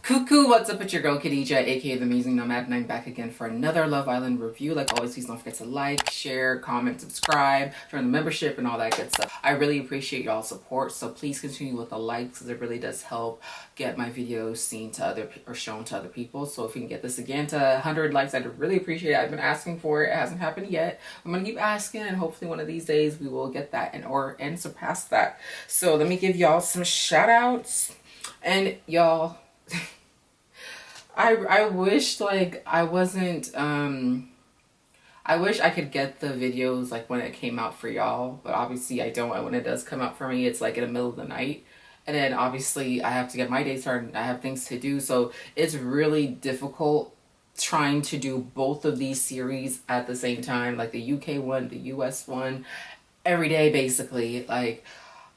Coucou, what's up? It's your girl Kadija, aka the Musing Nomad, and I'm back again for another Love Island review. Like always, please don't forget to like, share, comment, subscribe, join the membership, and all that good stuff. I really appreciate y'all's support, so please continue with the likes because it really does help get my videos seen to other or shown to other people. So if we can get this again to 100 likes, I'd really appreciate it. I've been asking for it; it hasn't happened yet. I'm gonna keep asking, and hopefully one of these days we will get that and surpass that. So let me give y'all some shout outs, and y'all. I wish like I wasn't I wish I could get the videos like when it came out for y'all, but obviously I don't. And when it does come out for me, it's like in the middle of the night, and then obviously I have to get my day started. I have things to do, so it's really difficult trying to do both of these series at the same time, like the UK one, the US one, every day basically. Like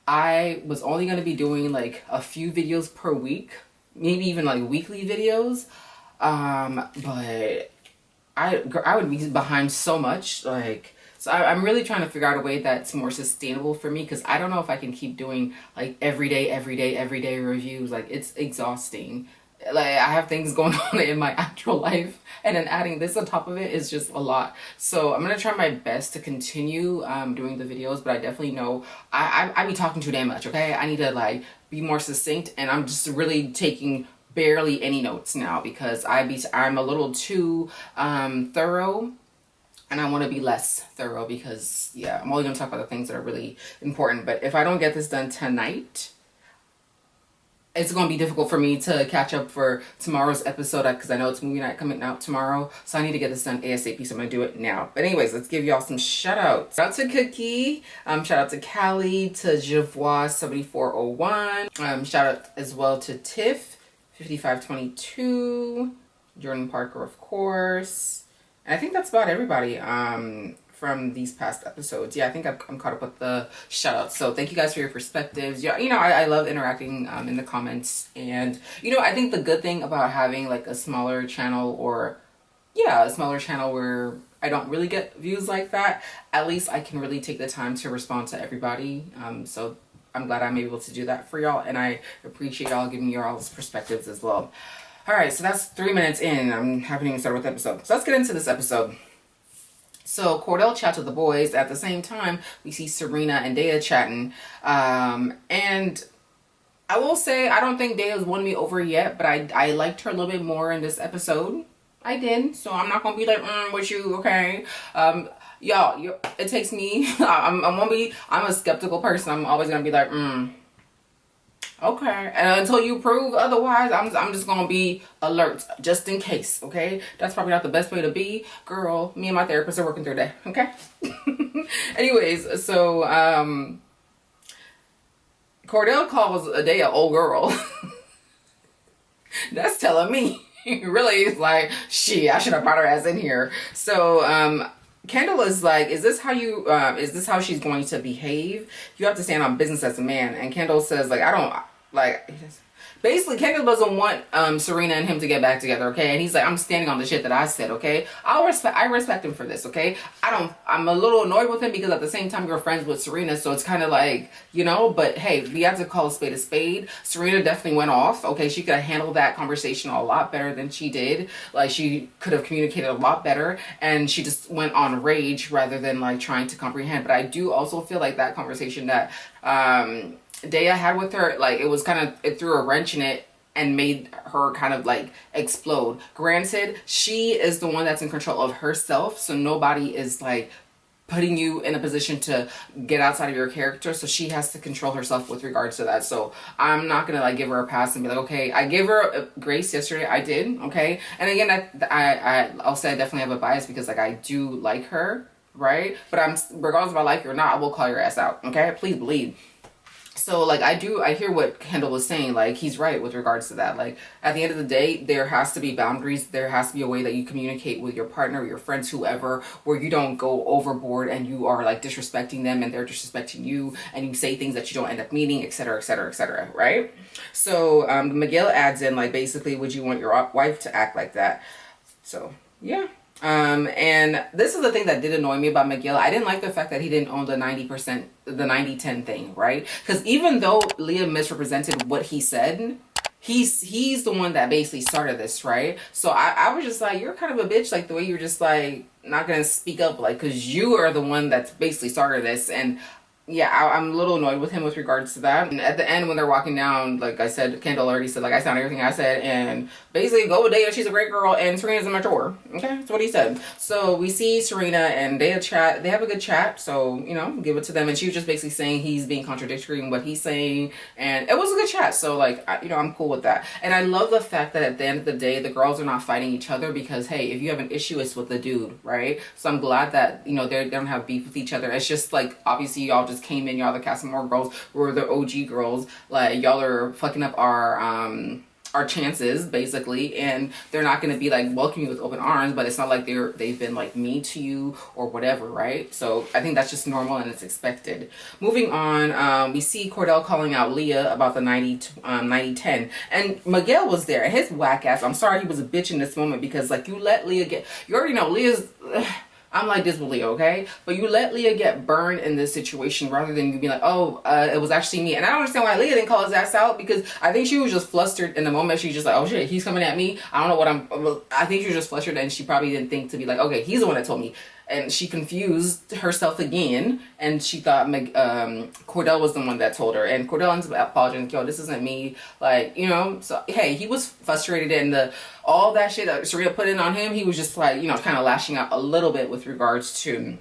I was only going to be doing like a few videos per week, maybe even like weekly videos, but I would be behind so much, like, so I'm really trying to figure out a way that's more sustainable for me, because I don't know if I can keep doing like everyday reviews. Like it's exhausting. Like I have things going on in my actual life, and then adding this on top of it is just a lot. So I'm gonna try my best to continue doing the videos, but I definitely know I be talking too damn much. Okay, I need to like be more succinct, and I'm just really taking barely any notes now because I'm a little too thorough, and I want to be less thorough because yeah, I'm only gonna talk about the things that are really important. But if I don't get this done tonight, it's going to be difficult for me to catch up for tomorrow's episode because I know it's movie night coming out tomorrow. So I need to get this done ASAP. So I'm going to do it now. But anyways, let's give y'all some shout outs. Shout out to Cookie. Shout out to Callie, to Javois7401. Shout out as well to Tiff 5522. Jordan Parker, of course. And I think that's about everybody from these past episodes. Yeah, I think I'm caught up with the shout outs. So thank you guys for your perspectives. Yeah, you know, I love interacting in the comments. And, you know, I think the good thing about having like a smaller channel, or yeah, a smaller channel where I don't really get views like that, at least I can really take the time to respond to everybody. So I'm glad I'm able to do that for y'all, and I appreciate y'all giving y'all's perspectives as well. All right, so that's 3 minutes in. I haven't even started with the episode. So let's get into this episode. So Kordell chats with the boys. At the same time, we see Serena and Dea chatting. And I will say, I don't think Dea's won me over yet, but I liked her a little bit more in this episode. I did. So I'm not going to be like, with you, okay? Y'all, it takes me, I'm a skeptical person. I'm always going to be like, okay, and until you prove otherwise, I'm just gonna be alert just in case. Okay, that's probably not the best way to be, girl. Me and my therapist are working through that. Okay. Anyways, so Kordell calls Adea old girl. That's telling me really is like, shit, I should have brought her ass in here. So Kendall is like, is this how she's going to behave? You have to stand on business as a man. And Kendall says, like, I don't, like, basically Kendall doesn't want Serena and him to get back together, okay? And he's like, I'm standing on the shit that I said, okay? I respect him for this, okay? I'm a little annoyed with him because at the same time you're friends with Serena, so it's kind of like, you know, but hey, we have to call a spade a spade. Serena definitely went off, okay? She could have handled that conversation a lot better than she did. Like, she could have communicated a lot better, and she just went on rage rather than like trying to comprehend. But I do also feel like that conversation that Dea had with her, like, it threw a wrench in it and made her kind of like explode. Granted, she is the one that's in control of herself, so nobody is like putting you in a position to get outside of your character, so she has to control herself with regards to that. So I'm not gonna like give her a pass and be like, okay, I gave her a grace yesterday, I did, okay? And again, I'll say I definitely have a bias because like I do like her, right? But regardless if I like her or not, I will call your ass out, okay? Please believe. So like I hear what Kendall was saying, like he's right with regards to that. Like at the end of the day, there has to be boundaries. There has to be a way that you communicate with your partner, your friends, whoever, where you don't go overboard and you are like disrespecting them and they're disrespecting you, and you say things that you don't end up meaning, etc., etc., etc., right? So Miguel adds in like, basically, would you want your wife to act like that? So yeah. And this is the thing that did annoy me about Miguel. I didn't like the fact that he didn't own the 90%, the 90-10 thing, right? Because even though Leah misrepresented what he said, he's the one that basically started this, right? So I was just like, you're kind of a bitch, like the way you're just like not gonna speak up, like, because you are the one that's basically started this. And yeah, I'm a little annoyed with him with regards to that. And at the end, when they're walking down, like I said, Kendall already said, like, I sound everything I said, and basically go with Daya, she's a great girl, and Serena's a mature. Okay, that's what he said. So we see Serena and Daya chat. They have a good chat, so, you know, give it to them. And she was just basically saying he's being contradictory in what he's saying, and it was a good chat. So, like, you know, I'm cool with that. And I love the fact that at the end of the day, the girls are not fighting each other, because, hey, if you have an issue, it's with the dude, right? So I'm glad that, you know, they don't have beef with each other. It's just, like, obviously, y'all just came in, y'all the Casa Amor girls, we're the OG girls, like, y'all are fucking up our chances, basically, and they're not going to be like welcoming you with open arms, but it's not like they've been like mean to you or whatever, right? So I think that's just normal and it's expected. Moving on, we see Kordell calling out Leah about the 90-10, and Miguel was there, and his whack ass, I'm sorry he was a bitch in this moment, because like, you let Leah get, you already know Leah's I'm like this with Leah, okay? But you let Leah get burned in this situation rather than you be like, oh, it was actually me. And I don't understand why Leah didn't call his ass out, because I think she was just flustered in the moment. She's just like, oh shit, he's coming at me. I don't know what I think she was just flustered, and she probably didn't think to be like, okay, he's the one that told me. And she confused herself again, and she thought Kordell was the one that told her. And Kordell ends up apologizing, yo, this isn't me. Like, you know, so hey, he was frustrated, and all that shit that Serena put in on him, he was just like, you know, kind of lashing out a little bit with regards to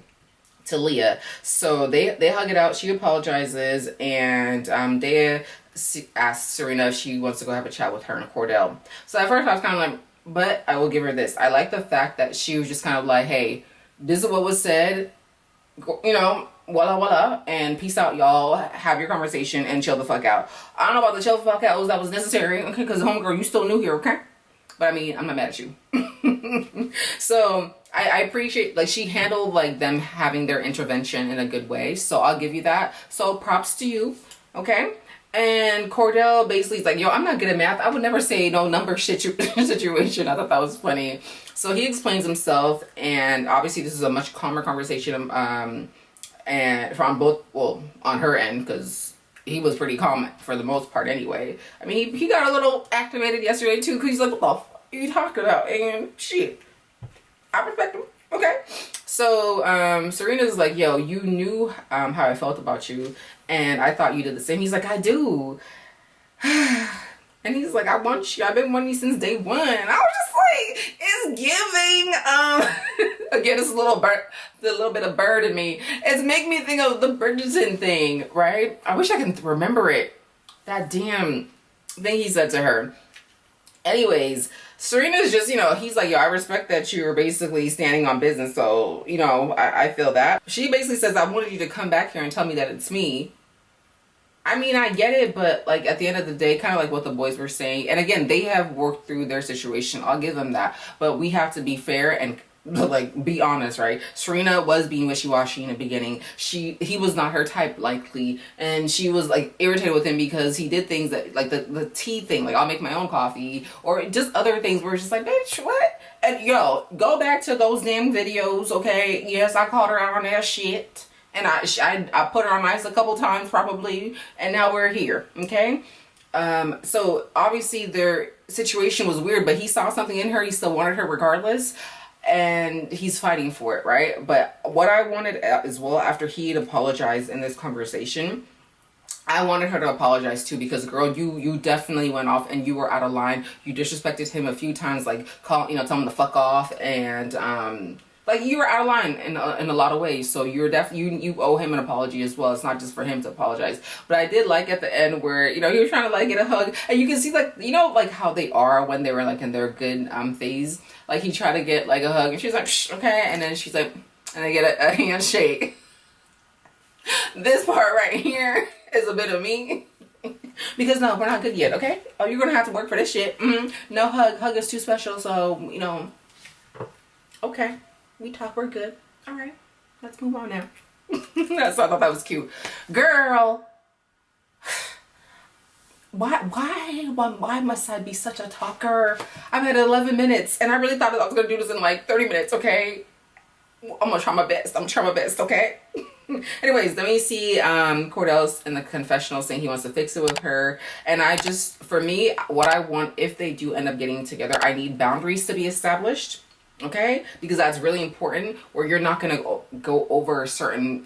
Leah. So they hug it out. She apologizes, and Daya asks Serena if she wants to go have a chat with her and Kordell. So at first I was kind of like, but I will give her this. I like the fact that she was just kind of like, hey, this is what was said, you know, voila, and peace out, y'all. Have your conversation and chill the fuck out. I don't know about the chill the fuck out that was necessary, okay, because homegirl, you still new here, okay? But I mean, I'm not mad at you. So I appreciate, like, she handled like them having their intervention in a good way, so I'll give you that. So props to you, okay? And Kordell basically is like, yo, I'm not good at math. I would never say no number situation. I thought that was funny. So he explains himself, and obviously this is a much calmer conversation, and from both, well, on her end, because he was pretty calm for the most part anyway. I mean, he got a little activated yesterday too, because he's like, what the fuck are you talking about? And shit, I respect him. Okay. So Serena's like, yo, you knew how I felt about you, and I thought you did the same. He's like, I do. And he's like, I want you. I've been wanting you since day one. And I was just like, it's giving. Again, it's a little bit of bird in me. It's making me think of the Bridgerton thing, right? I wish I can remember it. That damn thing he said to her. Anyways, Serena's just, you know, he's like, yo, I respect that you're basically standing on business. So, you know, I feel that. She basically says, I wanted you to come back here and tell me that it's me. I mean, I get it, but like at the end of the day, kind of like what the boys were saying. And again, they have worked through their situation. I'll give them that. But we have to be fair and like be honest, right? Serena was being wishy-washy in the beginning. He was not her type, likely, and she was like irritated with him because he did things that, like the tea thing, like I'll make my own coffee, or just other things where it's just like, bitch, what? And yo, go back to those damn videos, okay? Yes, I called her out on that shit. And I put her on ice a couple times probably, and now we're here, okay? So obviously their situation was weird, but he saw something in her. He still wanted her regardless, and he's fighting for it, right? But what I wanted as well, after he had apologized in this conversation, I wanted her to apologize too, because girl, you definitely went off and you were out of line. You disrespected him a few times, like tell him to fuck off, and like you were out of line in a lot of ways. So you're you owe him an apology as well. It's not just for him to apologize. But I did like at the end where, you know, he was trying to like get a hug, and you can see, like, you know, like how they are when they were like in their good phase. Like he tried to get like a hug, and she's like, shh, okay, and then she's like, and they get a handshake. This part right here is a bit of me. Because no, we're not good yet, okay? Oh, you're gonna have to work for this shit. No hug is too special, so, you know, okay. We talk, we're good. All right, let's move on now. So I thought that was cute. Girl, why must I be such a talker? I'm at 11 minutes and I really thought that I was gonna do this in like 30 minutes, okay? I'm gonna try my best. Okay? Anyways, then we see Cordell's in the confessional saying he wants to fix it with her. And I just, for me, what I want, if they do end up getting together, I need boundaries to be established. Okay? Because that's really important, where you're not gonna go over certain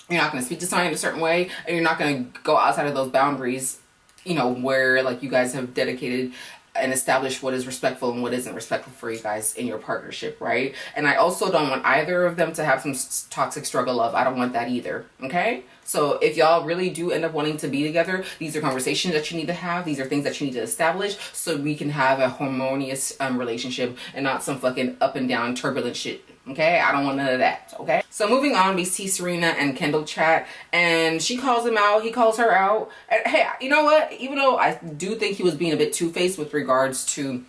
you're not going to speak to someone in a certain way, and you're not going to go outside of those boundaries, you know, where like you guys have dedicated and established what is respectful and what isn't respectful for you guys in your partnership, right? And I also don't want either of them to have some toxic struggle love. I don't want that either, okay? So if y'all really do end up wanting to be together, these are conversations that you need to have. These are things that you need to establish so we can have a harmonious relationship and not some fucking up and down turbulent shit. Okay, I don't want none of that. Okay, so moving on, we see Serena and Kendall chat, and she calls him out. He calls her out. And hey, you know what? Even though I do think he was being a bit two-faced with regards to,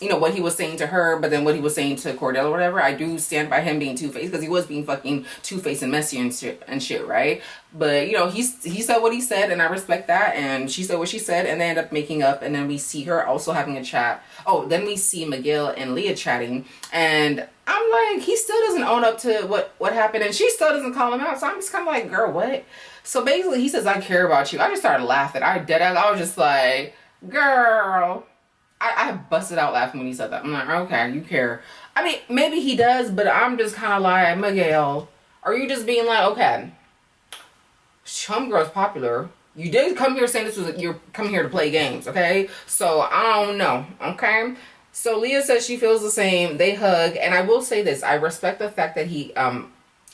you know, what he was saying to her, but then what he was saying to Cordell or whatever, I do stand by him being two-faced, because he was being fucking two-faced and messy and shit, right? But, you know, he said what he said, and I respect that, and she said what she said, and they end up making up, and then we see her also having a chat. Oh, then we see Miguel and Leah chatting, and I'm like, he still doesn't own up to what happened, and she still doesn't call him out, so I'm just kind of like, girl, what? So basically, he says, I care about you. I just started laughing. I was just like, girl. I busted out laughing when he said that. I'm like, okay, you care. I mean, maybe he does, but I'm just kind of like, Miguel, are you just being like, okay, homegirl's popular. You did come here saying you're coming here to play games, okay? So, I don't know, okay? So, Leah says she feels the same. They hug, and I will say this. I respect the fact that he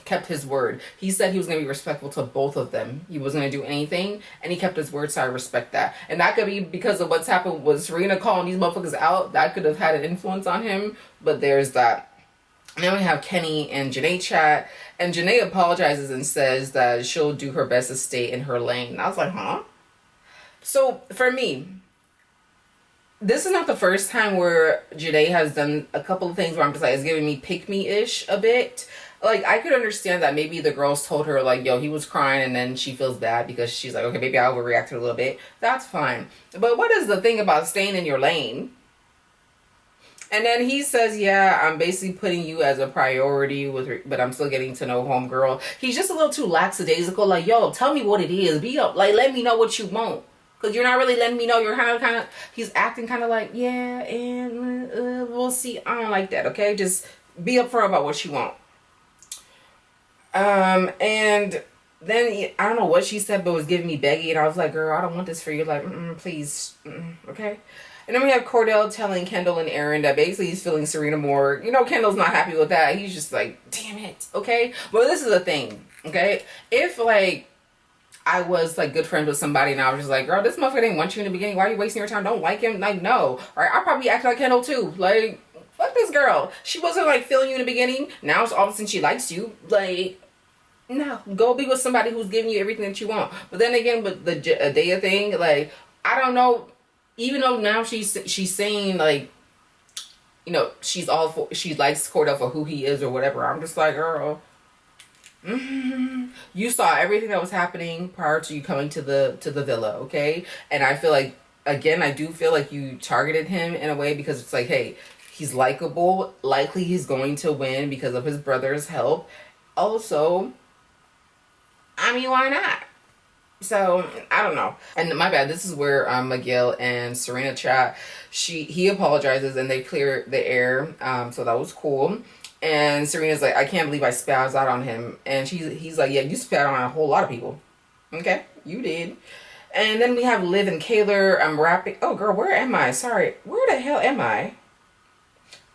kept his word. He said he was going to be respectful to both of them. He wasn't going to do anything, and he kept his word, so I respect that. And that could be because of what's happened with Serena calling these motherfuckers out. That could have had an influence on him, but there's that. And then we have Kenny and Janae chat, and Janae apologizes and says that she'll do her best to stay in her lane. And I was like, huh? So, for me, this is not the first time where Janae has done a couple of things where I'm just like, it's giving me pick-me-ish a bit. Like, I could understand that maybe the girls told her, like, yo, he was crying, and then she feels bad because she's like, okay, maybe I overreacted a little bit. That's fine. But what is the thing about staying in your lane? And then he says, yeah, I'm basically putting you as a priority, but I'm still getting to know homegirl. He's just a little too lackadaisical. Like, yo, tell me what it is. Be up. Like, let me know what you want. Because you're not really letting me know. You're kind of, he's acting kind of like, yeah, and we'll see. I don't like that, okay? Just be upfront about what you want. And then I don't know what she said, but it was giving me beggy, and I was like, girl, I don't want this for you. Like, please, okay? And then we have Cordell telling Kendall and Aaron that basically he's feeling Serena more. You know, Kendall's not happy with that. He's just like, damn it, okay? But this is the thing, okay? If, like, I was, like, good friends with somebody, and I was just like, girl, this motherfucker didn't want you in the beginning. Why are you wasting your time? Don't like him. Like, no. All right, I'll probably act like Kendall, too. Like, fuck this girl. She wasn't, like, feeling you in the beginning. Now, it's all of a sudden she likes you. Like, no, go be with somebody who's giving you everything that you want. But then again, with the Kadija thing, like, I don't know. Even though now she's saying, like, you know, she likes Cordell for who he is or whatever. I'm just like, girl, you saw everything that was happening prior to you coming to the villa, okay? And I feel like, again, I do feel like you targeted him in a way, because it's like, hey, he's likable. Likely he's going to win because of his brother's help. Also, I mean, why not? So, I don't know. And my bad, this is where Miguel and Serena chat. He apologizes and they clear the air. So that was cool. And Serena's like, I can't believe I spazzed out on him. And he's like, yeah, you spat on a whole lot of people. Okay, you did. And then we have Liv and Kaylor. I'm rapping. Oh, girl, where am I? Sorry. Where the hell am I?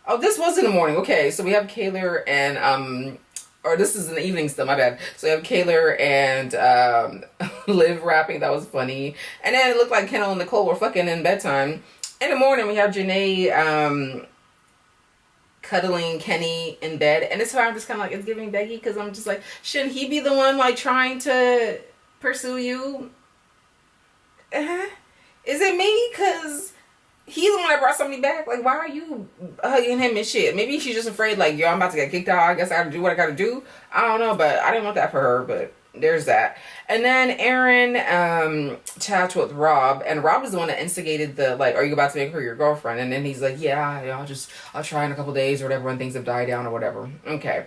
Oh, this was in the morning. Okay, so we have Kaylor and or this is in the evening still, my bad. So we have Kaylor and Liv rapping. That was funny. And then it looked like Kendall and Nicole were fucking in bedtime. In the morning, we have Janae cuddling Kenny in bed. And it's why I'm just kind of like, it's giving Becky, because I'm just like, shouldn't he be the one, like, trying to pursue you? Is it me? Because he's the one that brought somebody back. Like, why are you hugging him and shit? Maybe she's just afraid, like, yo, I'm about to get kicked out. I guess I gotta do what I gotta do. I don't know, but I didn't want that for her. But there's that. And then Aaron chats with Rob, and Rob is the one that instigated the, like, are you about to make her your girlfriend? And then he's like, yeah, I'll try in a couple days or whatever when things have died down or whatever. Okay.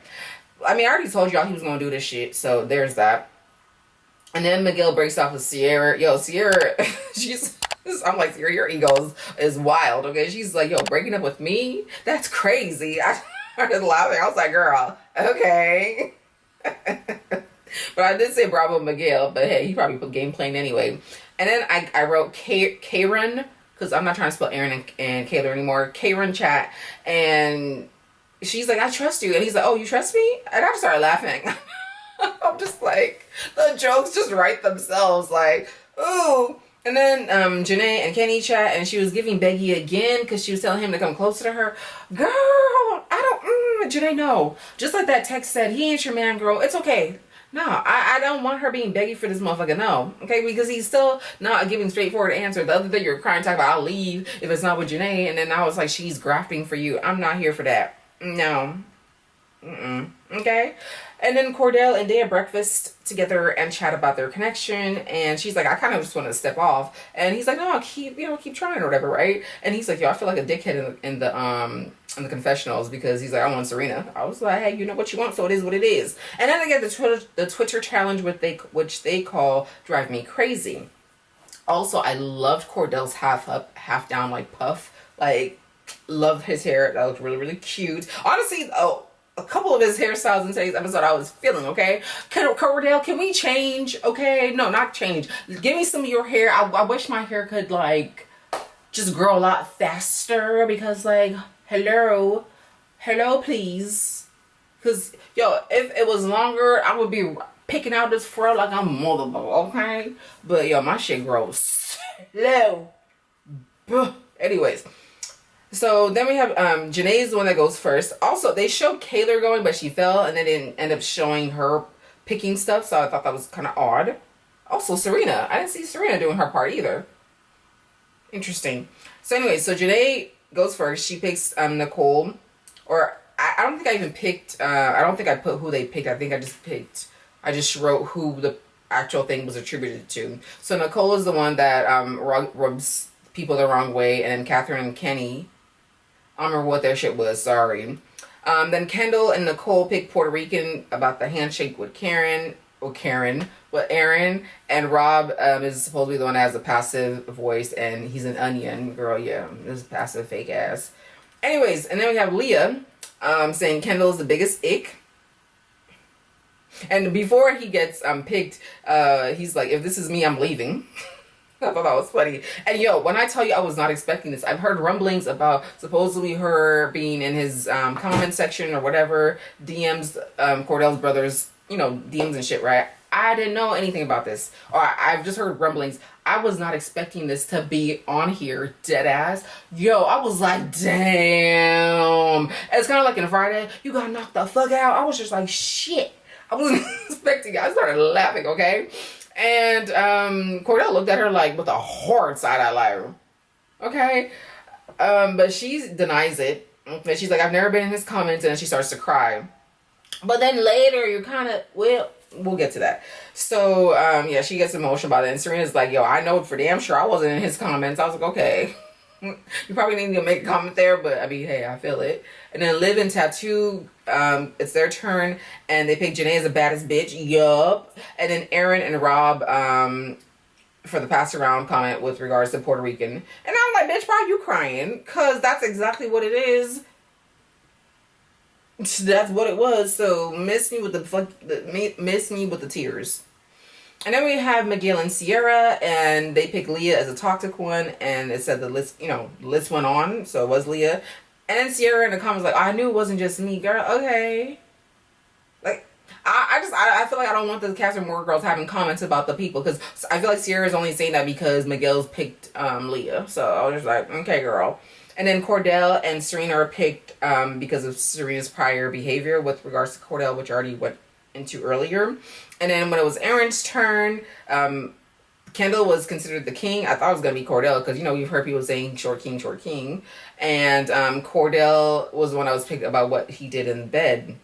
I mean, I already told y'all he was going to do this shit, so there's that. And then Miguel breaks off with Sierra. Yo, Sierra, I'm like, Sierra, your ego is wild, okay? She's like, yo, breaking up with me? That's crazy. I started laughing. I was like, girl, okay. But I did say bravo Miguel, but hey, he probably put game plan anyway. And then I wrote Karen, because I'm not trying to spell Aaron and Kaylor anymore. Karen chat, and she's like, I trust you. And he's like, oh, you trust me? And I just started laughing. I'm just like, the jokes just write themselves, like, ooh. And then Janae and Kenny chat, and she was giving Beggy again because she was telling him to come closer to her. Girl, Janae, no. Just like that text said, he ain't your man, girl. It's okay. No, I don't want her being Beggy for this motherfucker, no. Okay, because he's still not giving straightforward answer. The other day you were crying, talking about, I'll leave if it's not with Janae. And then I was like, she's grafting for you. I'm not here for that. No. Okay. And then Kordell and they have breakfast together and chat about their connection, and she's like, I kind of just want to step off, and he's like, no, keep trying or whatever, right? And he's like, yo, I feel like a dickhead in the confessionals, because he's like, I want Serena. I was like, hey, you know what you want, so it is what it is. And then they get the Twitter challenge, which they call Drive Me Crazy. Also, I loved Kordell's half up, half down, like puff. Like, love his hair. That looked really, really cute. Honestly, a couple of his hairstyles in today's episode I was feeling, okay? Kordell, can we change? Okay? No, not change. Give me some of your hair. I wish my hair could, like, just grow a lot faster, because, like, hello, please. Because, yo, if it was longer, I would be picking out this fro like I'm multiple, okay? But, yo, my shit grows slow. Anyways. So then we have Janae's the one that goes first. Also, they showed Kaylor going, but she fell, and they didn't end up showing her picking stuff, so I thought that was kind of odd. Also, Serena. I didn't see Serena doing her part either. Interesting. So anyway, so Janae goes first. She picks Nicole. Or, I don't think I even picked, I don't think I put who they picked. I think I just wrote who the actual thing was attributed to. So Nicole is the one that rubs people the wrong way, and then Catherine and Kenny, I don't remember what their shit was, sorry. Then Kendall and Nicole picked Puerto Rican about the handshake with with Aaron. And Rob is supposed to be the one that has a passive voice, and he's an onion. Girl, yeah, this is passive fake ass. Anyways, and then we have Leah saying Kendall is the biggest ick. And before he gets picked, he's like, if this is me, I'm leaving. I thought that was funny. And yo, when I tell you I was not expecting this, I've heard rumblings about supposedly her being in his comment section or whatever, DMs, Kordell's brothers, DMs and shit, right? I didn't know anything about this. Or I've just heard rumblings. I was not expecting this to be on here, dead ass. Yo, I was like, damn. It's kind of like in Friday, you got knocked the fuck out. I was just like, shit. I wasn't expecting it. I started laughing, okay? And Kordell looked at her like with a hard side-eye liar. Okay? But she denies it. And she's like, I've never been in his comments. And then she starts to cry. But then later, you're kind of, we'll get to that. So, yeah, she gets emotional about it. And Serena's like, yo, I know for damn sure I wasn't in his comments. I was like, okay. You probably need to make a comment there. But, I mean, hey, I feel it. And then Liv and Tattoo, it's their turn, and they pick Janae as the baddest bitch. Yup. And then Aaron and Rob for the pass around comment with regards to Puerto Rican. And I'm like, bitch, why are you crying? Because that's exactly what it is. That's what it was. So miss me with the tears. And then we have Miguel and Sierra, and they pick Leah as a toxic one, and it said the list went on, so it was Leah. And then Sierra in the comments like, I knew it wasn't just me, girl. Okay. Like, I feel like I don't want the cast or more girls having comments about the people, because I feel like Sierra's only saying that because Miguel's picked Leah. So I was just like, okay, girl. And then Kordell and Serena are picked because of Serena's prior behavior with regards to Kordell, which I already went into earlier. And then when it was Aaron's turn, Kendall was considered the king. I thought it was going to be Kordell because, you've heard people saying short king, short king. And Kordell was the one I was picked about what he did in bed.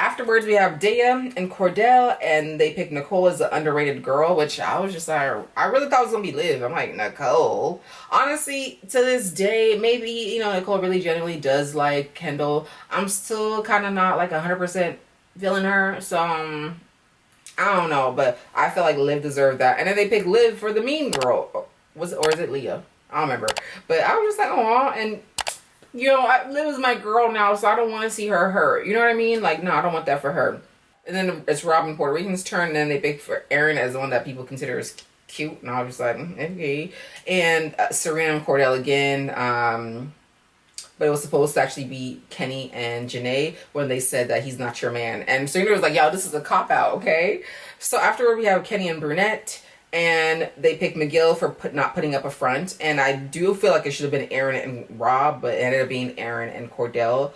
Afterwards, we have Dea and Kordell, and they pick Nicole as the underrated girl, which I was just like, I really thought it was going to be Liv. I'm like, Nicole? Honestly, to this day, maybe, you know, Nicole really genuinely does like Kendall. I'm still kind of not like 100% feeling her, so I don't know, but I feel like Liv deserved that. And then they pick Liv for the mean girl. Or is it Leah? I don't remember. But I was just like, aw, and you know, Liv is my girl now, so I don't want to see her hurt. You know what I mean? Like, no, I don't want that for her. And then it's Rob and Puerto Rican's turn, and then they pick for Aaron as the one that people consider as cute. And I was just like, okay. And Serena and Kordell again. But it was supposed to actually be Kenny and Janae when they said that he's not your man. And Serena was like, yo, this is a cop-out, okay? So afterward, we have Kenny and Brunette. And they picked McGill for not putting up a front. And I do feel like it should have been Aaron and Rob, but it ended up being Aaron and Kordell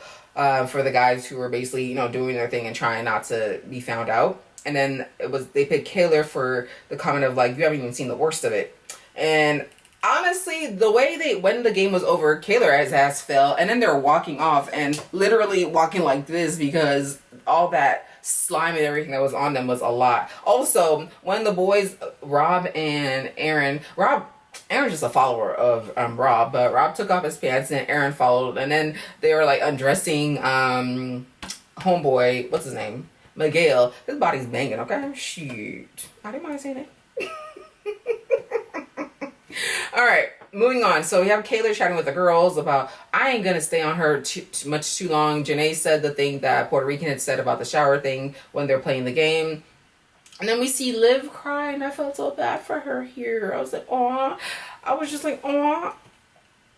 for the guys who were basically, you know, doing their thing and trying not to be found out. And then they picked Kaylor for the comment of like, you haven't even seen the worst of it. And honestly, the way when the game was over, Kaylor his ass fell, and then they're walking off and literally walking like this because all that slime and everything that was on them was a lot. Also, when the boys, Rob and Aaron's just a follower of Rob, but Rob took off his pants and Aaron followed, and then they were like undressing homeboy, what's his name? Miguel. His body's banging, okay? Shoot. I didn't mind saying it. All right, moving on. So we have Kaylor chatting with the girls about, I ain't gonna stay on her too long. Janae said the thing that Puerto Rican had said about the shower thing when they're playing the game. And then we see Liv crying. I felt so bad for her here. I was like, aw. I was just like, aw.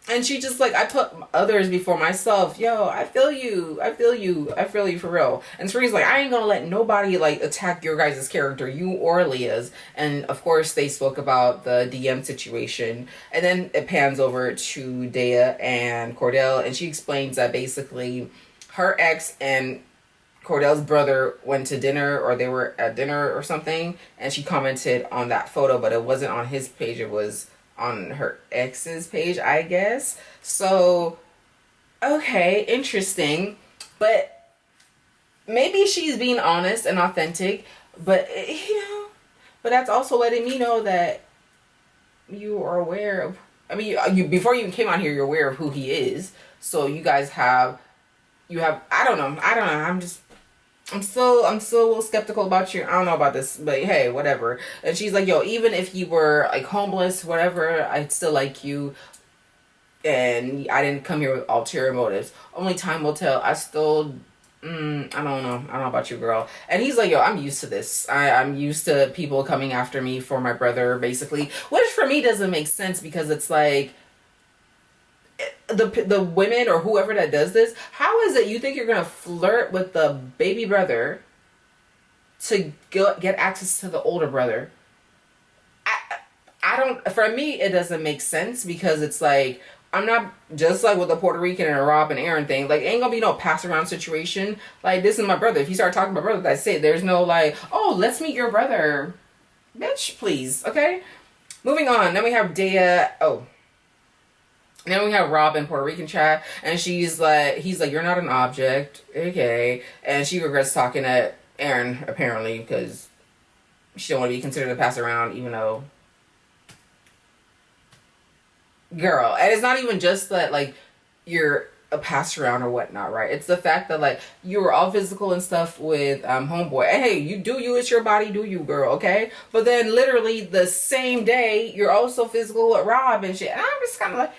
And she just like, I put others before myself. Yo, I feel you. I feel you. I feel you for real. And Serena's like, I ain't gonna let nobody like attack your guys' character, you or Leah's. And of course they spoke about the DM situation. And then it pans over to Dea and Kordell, and she explains that basically her ex and Kordell's brother went to dinner, or they were at dinner or something, and she commented on that photo, but it wasn't on his page, it was on her ex's page, I guess. So, okay, interesting. But maybe she's being honest and authentic, but, you know, but that's also letting me know that you are aware of, I mean, you before you came on here, you're aware of who he is. So you guys have, I don't know, I'm still a little skeptical about you. I don't know about this, but hey, whatever. And she's like, yo, even if you were like homeless, whatever, I'd still like you. And I didn't come here with ulterior motives. Only time will tell. I still, I don't know. I don't know about you, girl. And he's like, yo, I'm used to this. I'm used to people coming after me for my brother, basically. Which for me doesn't make sense, because it's like, the women or whoever that does this, how is it you think you're gonna flirt with the baby brother to get access to the older brother? I don't, for me it doesn't make sense, because it's like, I'm not, just like with the Puerto Rican and Rob and Aaron thing, like ain't gonna be no pass around situation. Like, this is my brother. If you start talking about brother, that's it. There's no like, oh, let's meet your brother, bitch, please. Okay, moving on. Then we have Dea. Then we have Rob in Puerto Rican chat, and he's like, you're not an object, okay? And she regrets talking to Aaron, apparently, because she don't want to be considered a pass around, even though, girl. And it's not even just that, like, you're a pass around or whatnot, right? It's the fact that, like, you were all physical and stuff with homeboy. And hey, you do you, it's your body, do you, girl, okay? But then literally the same day, you're also physical with Rob and shit. And I'm just kind of like,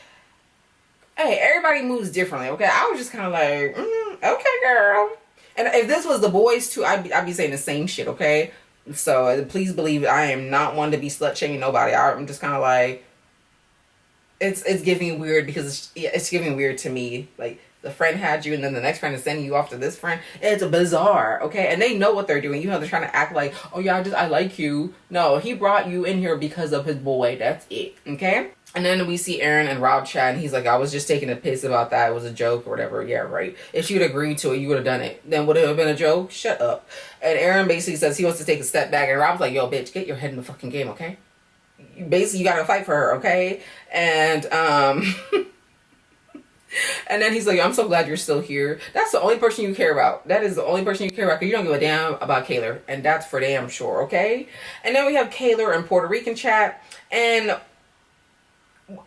hey, everybody moves differently, okay? I was just kind of like, okay, girl. And if this was the boys too, I'd be saying the same shit, okay? So please believe I am not one to be slut-shaming nobody. I'm just kind of like, it's giving weird, because it's giving weird to me. Like, the friend had you, and then the next friend is sending you off to this friend. It's bizarre, okay? And they know what they're doing. You know, they're trying to act like, oh yeah, I like you. No, he brought you in here because of his boy. That's it, okay? And then we see Aaron and Rob chat, and he's like, I was just taking a piss about that. It was a joke or whatever. Yeah, right. If she would agreed to it, you would have done it. Then would it have been a joke? Shut up. And Aaron basically says he wants to take a step back, and Rob's like, yo, bitch, get your head in the fucking game, okay? Basically, you gotta fight for her, okay? And, And then he's like, I'm so glad you're still here. That's the only person you care about. That is the only person you care about, because you don't give a damn about Kaylor. And that's for damn sure, okay? And then we have Kaylor in Puerto Rican chat. And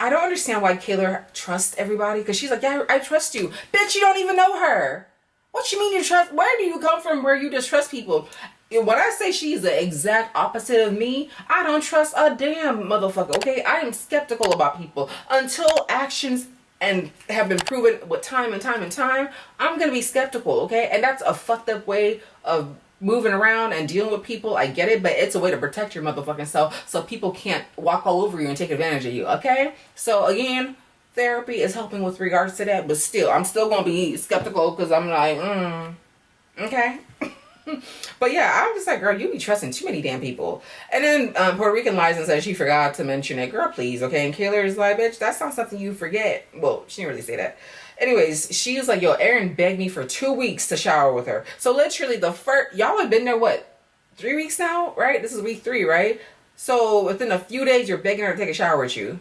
I don't understand why Kaylor trusts everybody. Because she's like, yeah, I trust you. Bitch, you don't even know her. What you mean you trust? Where do you come from where you just trust people? When I say she's the exact opposite of me, I don't trust a damn motherfucker, okay? I am skeptical about people until actions and have been proven with time and time and time. I'm gonna be skeptical, okay? And that's a fucked up way of moving around and dealing with people. I get it, but it's a way to protect your motherfucking self so people can't walk all over you and take advantage of you, okay? So again, therapy is helping with regards to that, but still, I'm still gonna be skeptical because I'm like, okay. But yeah, I'm just like, girl, you be trusting too many damn people. And then Puerto Rican Liza says she forgot to mention it. Girl, please, okay? And Kaylor is like, bitch, that's not something you forget. Well, she didn't really say that. Anyways, she was like, yo, Aaron begged me for 2 weeks to shower with her. So literally the first, y'all have been there, what, 3 weeks now, right? This is week 3, right? So within a few days, you're begging her to take a shower with you.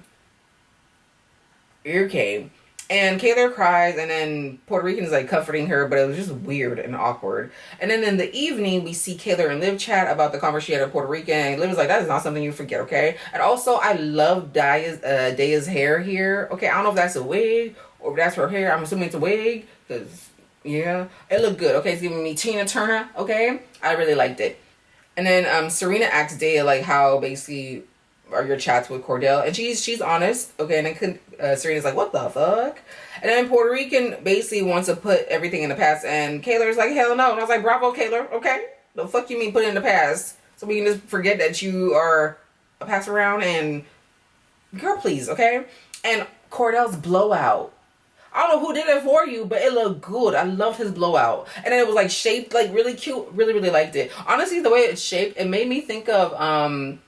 Okay. And Kaylor cries, and then Puerto Rican is like comforting her, but it was just weird and awkward. And then in the evening, we see Kaylor and Liv chat about the conversation she had with Puerto Rican. And Liv was like, that is not something you forget, okay? And also, I love Daya's hair here. Okay, I don't know if that's a wig or if that's her hair. I'm assuming it's a wig, because, yeah, it looked good, okay? It's giving me Tina Turner, okay? I really liked it. And then Serena asks Daya, like, how basically are your chats with Kordell, and she's honest, okay? And then Serena's like, what the fuck? And then Puerto Rican basically wants to put everything in the past, and Kaylor's like, hell no. And I was like, bravo, Kaylor, okay? The fuck you mean put it in the past? So we can just forget that you are a pass around, and girl, please, okay? And Kordell's blowout, I don't know who did it for you, but it looked good. I loved his blowout. And then it was like shaped like really cute. Really, really liked it. Honestly, the way it's shaped, it made me think of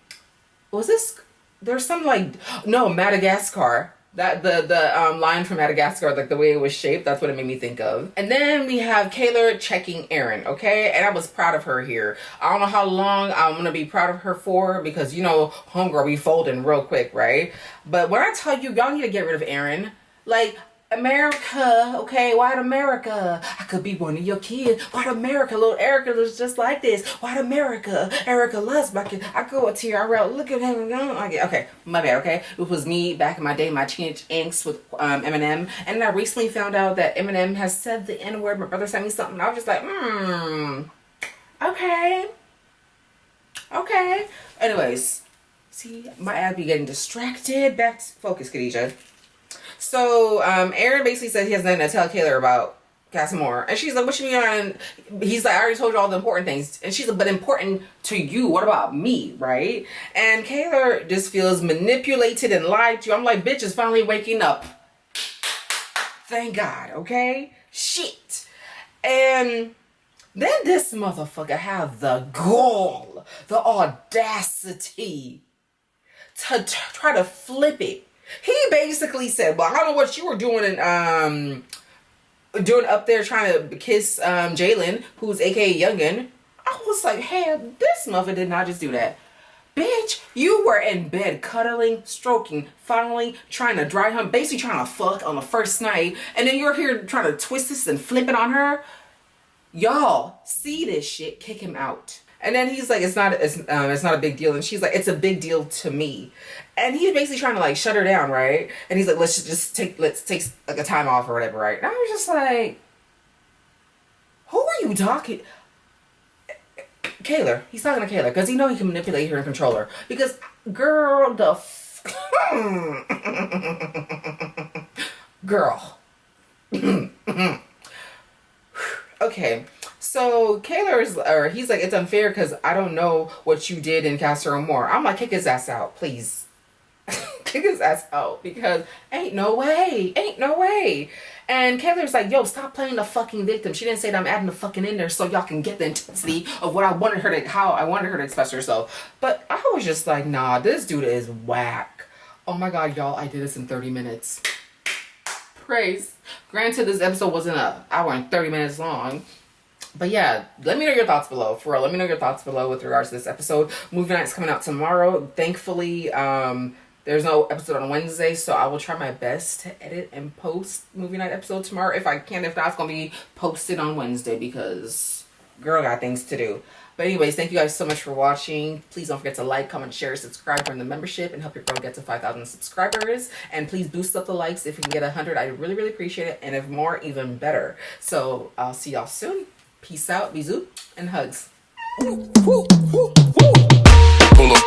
was this, there's some like, no, Madagascar, that the line from Madagascar, like the way it was shaped, that's what it made me think of. And then we have Kaylor checking Aaron, okay? And I was proud of her here. I don't know how long I'm gonna be proud of her for, because you know homegirl be folding real quick, right? But when I tell you, y'all need to get rid of Aaron. Like, America, okay? White America. I could be one of your kids. White America, little Erica looks just like this. White America. Erica loves my kid. I go to here, I wrote, look at him. Okay, my bad, okay? It was me back in my day, my teenage angst with Eminem. And I recently found out that Eminem has said the N-word. My brother sent me something. I was just like, okay. Okay. Anyways, see, my ad be getting distracted. Back to focus, Kadija. So, Aaron basically says he has nothing to tell Kaylor about casa, amor. And she's like, what you mean? And he's like, I already told you all the important things. And she's like, but important to you. What about me, right? And Kaylor just feels manipulated and lied to. I'm like, bitch is finally waking up. Thank God, okay? Shit. And then this motherfucker have the gall, the audacity to try to flip it. He basically said, well, I don't know what you were doing doing up there trying to kiss Jalen, who's aka Youngin. I was like, hey, this mother did not just do that. Bitch, you were in bed cuddling, stroking, fondling, trying to dry hump, basically trying to fuck on the first night, and then you're here trying to twist this and flip it on her. Y'all see this shit, kick him out. And then he's like, it's not a big deal. And she's like, it's a big deal to me. And he's basically trying to like shut her down, right? And he's like, let's take like a time off or whatever, right? And I was just like, who are you talking? Kaylor. He's talking to Kaylor because he know he can manipulate her and control her. Because girl, girl. Okay. So he's like, it's unfair because I don't know what you did in Casa Amor. I'm like, kick his ass out, please. Kick his ass out, because ain't no way. And Kaylor's like, yo, stop playing the fucking victim. She didn't say that I'm adding the fucking in there so y'all can get the intensity of what how I wanted her to express herself. But I was just like, nah, this dude is whack. Oh my God, y'all, I did this in 30 minutes. Praise. Granted, this episode wasn't an hour and 30 minutes long. But yeah, let me know your thoughts below. For real, let me know your thoughts below with regards to this episode. Movie night's coming out tomorrow. Thankfully, There's no episode on Wednesday, so I will try my best to edit and post movie night episode tomorrow if I can. If not, it's gonna be posted on Wednesday because girl got things to do. But anyways, thank you guys so much for watching. Please don't forget to like, comment, share, subscribe, join the membership, and help your girl get to 5,000 subscribers. And please boost up the likes. If we can get 100, I really, really appreciate it. And if more, even better. So I'll see y'all soon. Peace out, bisous, and hugs. Pull up.